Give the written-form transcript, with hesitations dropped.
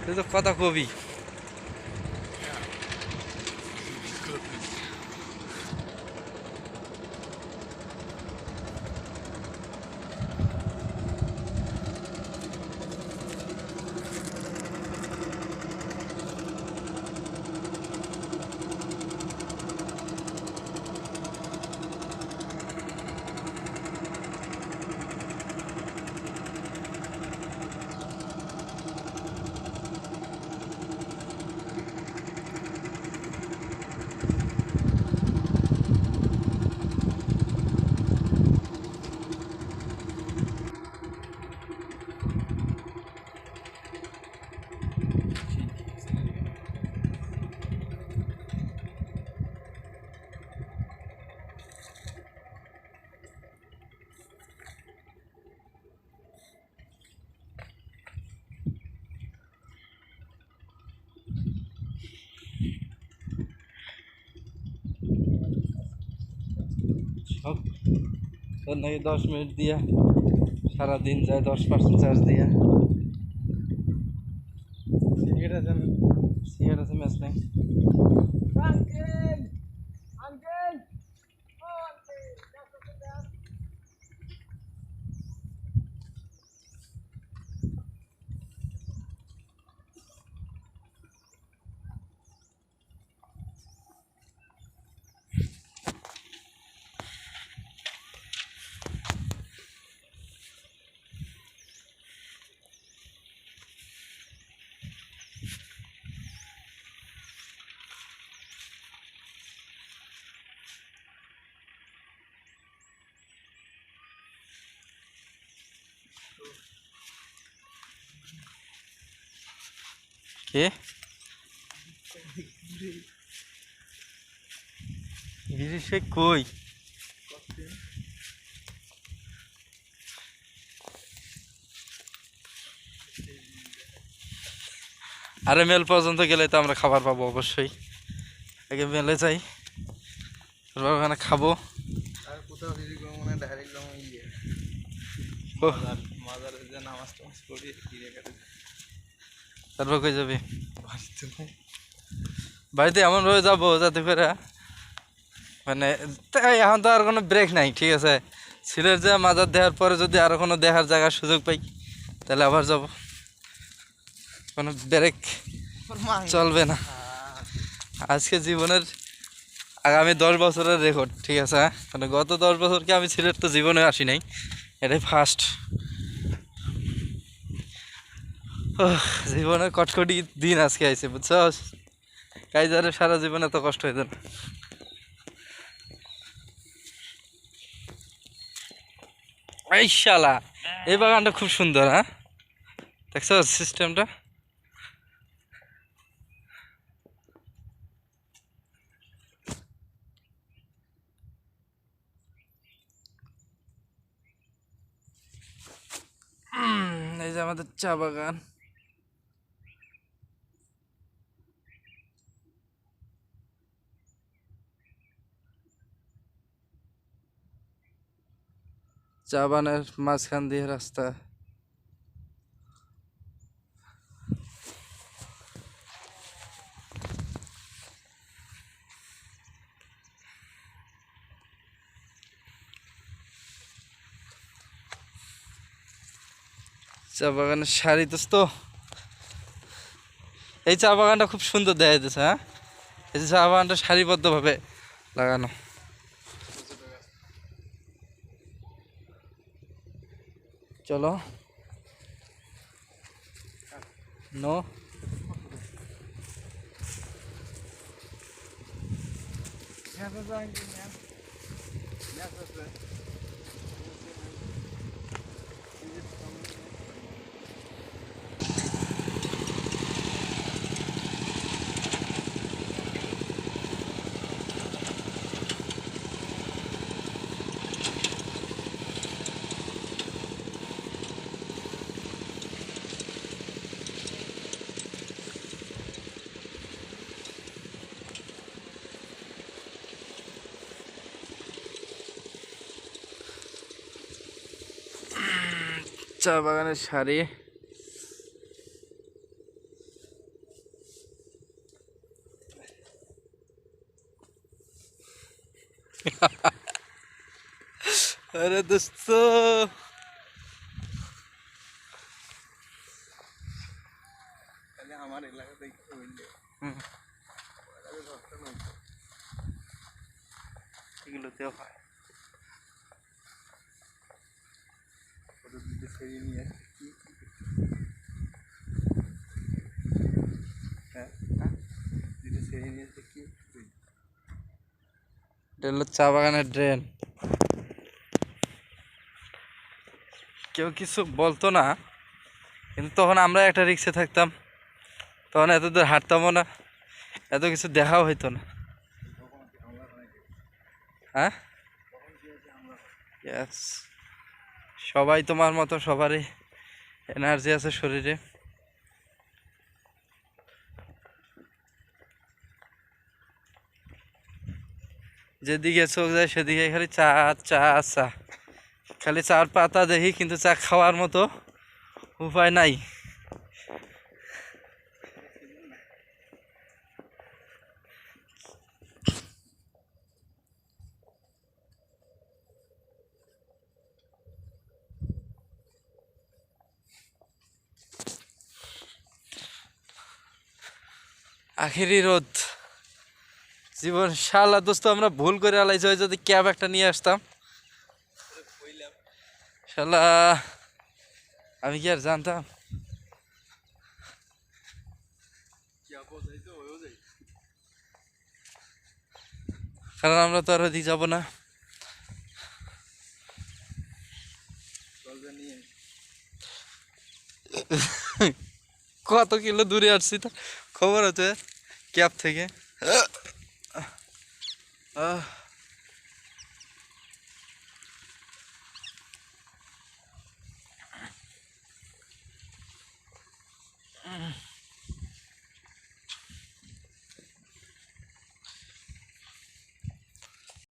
তুই তো কথা কবি। সব তোর নাকি 10 মিনিট দিয়া সারাদিন যায়, 10% চার্জ দিয়া। সিগারেট আছে ম্যাচ নেই। কে গিরি সে কই? আরে মেল পর্যন্ত গেলে তো আমরা খাবার পাবো অবশ্যই। আগে মেলে যাই, তারপর ওখানে খাবো। তারপর কই যাবি? বাড়িতে এমন ভাবে যাবো যাতে করে মানে এখন তো আর কোনো ব্রেক নাই, ঠিক আছে? সিলেট যে মাজার দেওয়ার পরে যদি আরো কোনো দেখার জায়গার সুযোগ পাই তাহলে আবার যাব, কোনো ব্রেক চলবে না। আজকে জীবনের আগামী 10 বছরের রেকর্ড, ঠিক আছে? মানে গত 10 বছরকে আমি সিলেট তো জীবনে আসি নাই, এটাই ফার্স্ট। জীবনের কটকটি দিন আজকে আইছে, বুঝছো? কাইজারে সারা জীবনে এত কষ্ট হয়েছে না। এই শালা, এই বাগানটা খুব সুন্দর, হ্যাঁ? দেখছো সিস্টেমটা? এই যে আমাদের চা বাগান। চা বাগানের মাঝখান দিয়ে রাস্তা। চা বাগানের সারি দোস্ত, এই চা বাগানটা খুব সুন্দর দেখা যাচ্ছে, হ্যাঁ? এই যে চা বাগানটা সারিবদ্ধভাবে লাগানো। চলো নো চা বাগানের সারি। আরে দোস্ত, আমার এলাকাতে হুম, এগুলোতেও হয়। নিয়ে হ্যাঁ, নিয়ে কি এটা হলো চা বাগানের ড্রেন। কেউ কিছু বলতো না, কিন্তু তখন আমরা একটা রিক্সে থাকতাম, তখন এত দূর হাঁটতামও না, এত কিছু দেখাও হইতো না। হ্যাঁ, ইয়েস, সবাই তোমার মতো, সবারই এনার্জি আছে শরীরে। যেদিকে চোখ যায় সেদিকে খালি চা, চা, চা, খালি চার পাতা দেখি, কিন্তু চা খাওয়ার মতো উপায় নাই। আখেরি রোদ, জীবন শালা দোস্ত, আমরা ভুল করে আলাইছি। হয় যদি ক্যাব একটা নিয়ে আসতাম, শালা আমি কি আর জানতাম। কারণ আমরা তো আর ওদিকে যাবো না। কত কিলো দূরে আসছি তো খবর হচ্ছে ক্যাব থেকে।